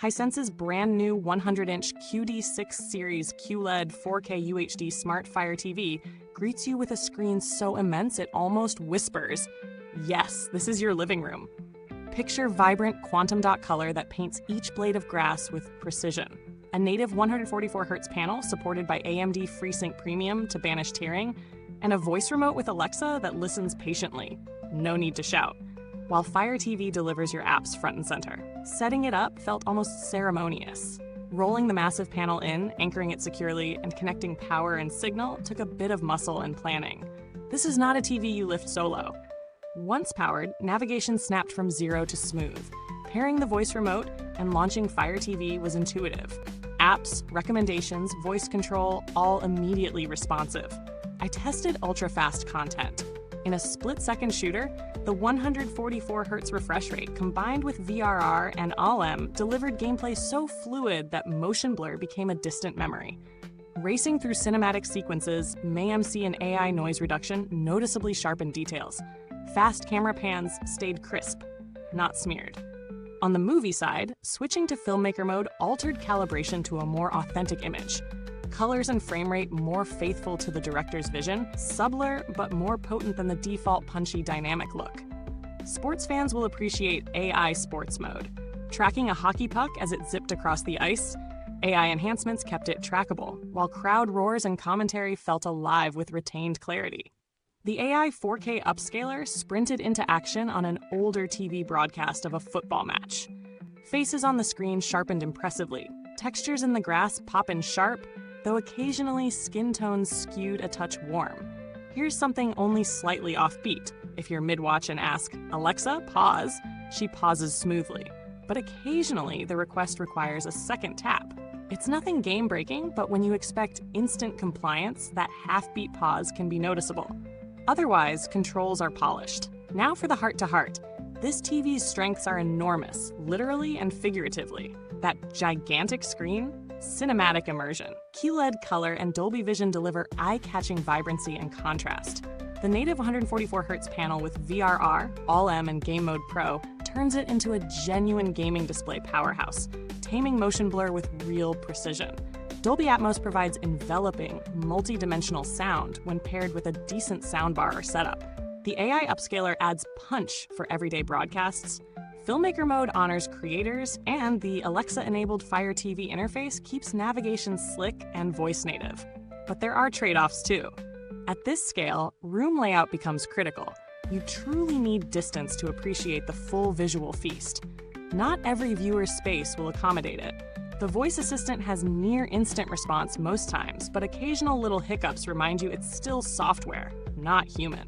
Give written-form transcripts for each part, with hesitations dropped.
Hisense's brand new 100-inch QD6 Series QLED 4K UHD Smart Fire TV greets you with a screen so immense it almost whispers, "Yes, this is your living room." Picture vibrant quantum dot color that paints each blade of grass with precision. A native 144Hz panel supported by AMD FreeSync Premium to banish tearing, and a voice remote with Alexa that listens patiently. No need to shout. While Fire TV delivers your apps front and center. Setting it up felt almost ceremonious. Rolling the massive panel in, anchoring it securely, and connecting power and signal took a bit of muscle and planning. This is not a TV you lift solo. Once powered, navigation snapped from 0 to smooth. Pairing the voice remote and launching Fire TV was intuitive. Apps, recommendations, voice control, all immediately responsive. I tested ultra-fast content. In a split-second shooter, the 144Hz refresh rate combined with VRR and ALLM delivered gameplay so fluid that motion blur became a distant memory. Racing through cinematic sequences, MEMC and AI noise reduction noticeably sharpened details. Fast camera pans stayed crisp, not smeared. On the movie side, switching to filmmaker mode altered calibration to a more authentic image. Colors and frame rate more faithful to the director's vision, subtler but more potent than the default punchy dynamic look. Sports fans will appreciate AI sports mode. Tracking a hockey puck as it zipped across the ice, AI enhancements kept it trackable, while crowd roars and commentary felt alive with retained clarity. The AI 4K upscaler sprinted into action on an older TV broadcast of a football match. Faces on the screen sharpened impressively, textures in the grass poppin' sharp, though occasionally skin tones skewed a touch warm. Here's something only slightly offbeat. If you're mid-watch and ask, "Alexa, pause," she pauses smoothly. But occasionally, the request requires a second tap. It's nothing game-breaking, but when you expect instant compliance, that half-beat pause can be noticeable. Otherwise, controls are polished. Now for the heart-to-heart. This TV's strengths are enormous, literally and figuratively. That gigantic screen, cinematic immersion. QLED color and Dolby Vision deliver eye-catching vibrancy and contrast. The native 144Hz panel with VRR, ALLM, and Game Mode Pro turns it into a genuine gaming display powerhouse, taming motion blur with real precision. Dolby Atmos provides enveloping, multi-dimensional sound when paired with a decent soundbar or setup. The AI upscaler adds punch for everyday broadcasts. Filmmaker mode honors creators, and the Alexa-enabled Fire TV interface keeps navigation slick and voice native. But there are trade-offs too. At this scale, room layout becomes critical. You truly need distance to appreciate the full visual feast. Not every viewer's space will accommodate it. The voice assistant has near-instant response most times, but occasional little hiccups remind you it's still software, not human.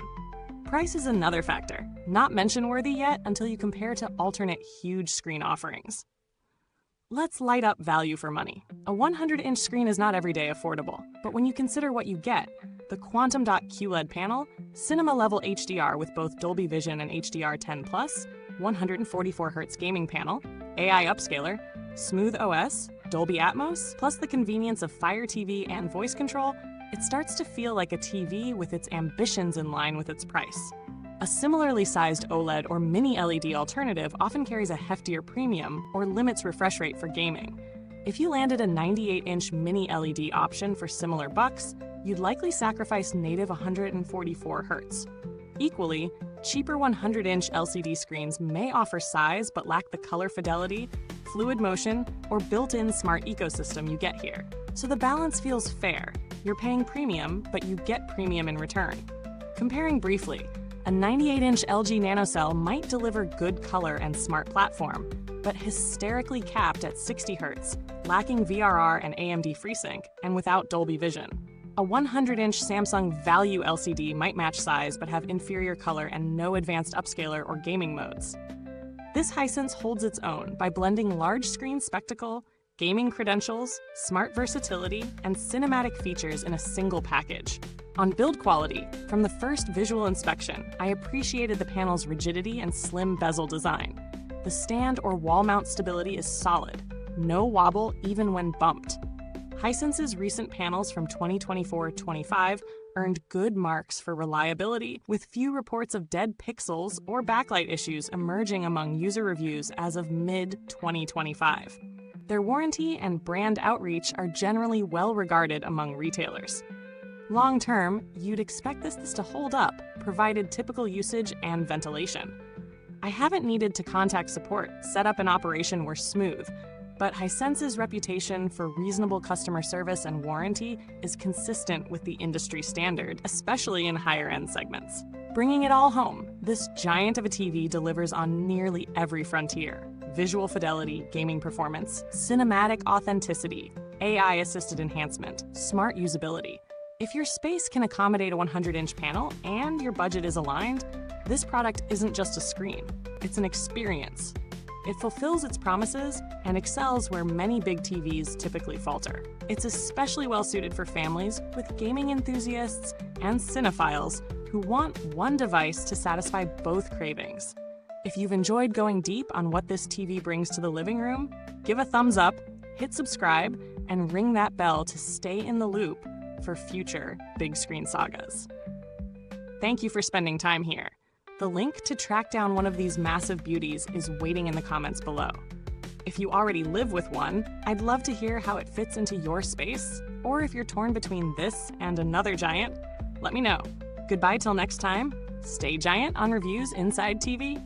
Price is another factor, not mention-worthy yet until you compare to alternate huge screen offerings. Let's light up value for money. A 100-inch screen is not everyday affordable, but when you consider what you get, the quantum dot QLED panel, cinema-level HDR with both Dolby Vision and HDR10+, 144Hz gaming panel, AI upscaler, smooth OS, Dolby Atmos, plus the convenience of Fire TV and voice control, it starts to feel like a TV with its ambitions in line with its price. A similarly sized OLED or mini LED alternative often carries a heftier premium or limits refresh rate for gaming. If you landed a 98-inch mini LED option for similar bucks, you'd likely sacrifice native 144Hz. Equally, cheaper 100-inch LCD screens may offer size but lack the color fidelity, fluid motion, or built-in smart ecosystem you get here. So the balance feels fair. You're paying premium, but you get premium in return. Comparing briefly, a 98-inch LG NanoCell might deliver good color and smart platform, but hysterically capped at 60 Hz, lacking VRR and AMD FreeSync, and without Dolby Vision. A 100-inch Samsung Value LCD might match size but have inferior color and no advanced upscaler or gaming modes. This Hisense holds its own by blending large-screen spectacle, gaming credentials, smart versatility, and cinematic features in a single package. On build quality, from the first visual inspection, I appreciated the panel's rigidity and slim bezel design. The stand or wall mount stability is solid, no wobble even when bumped. Hisense's recent panels from 2024-25 earned good marks for reliability, with few reports of dead pixels or backlight issues emerging among user reviews as of mid-2025. Their warranty and brand outreach are generally well regarded among retailers. Long term, you'd expect this to hold up, provided typical usage and ventilation. I haven't needed to contact support, setup and operation were smooth, but Hisense's reputation for reasonable customer service and warranty is consistent with the industry standard, especially in higher-end segments. Bringing it all home, this giant of a TV delivers on nearly every frontier: visual fidelity, gaming performance, cinematic authenticity, AI-assisted enhancement, smart usability. If your space can accommodate a 100-inch panel and your budget is aligned, this product isn't just a screen, it's an experience. It fulfills its promises and excels where many big TVs typically falter. It's especially well suited for families with gaming enthusiasts and cinephiles who want one device to satisfy both cravings. If you've enjoyed going deep on what this TV brings to the living room, give a thumbs up, hit subscribe, and ring that bell to stay in the loop for future big screen sagas. Thank you for spending time here. The link to track down one of these massive beauties is waiting in the comments below. If you already live with one, I'd love to hear how it fits into your space, or if you're torn between this and another giant, let me know. Goodbye till next time. Stay giant on Reviews Inside TV.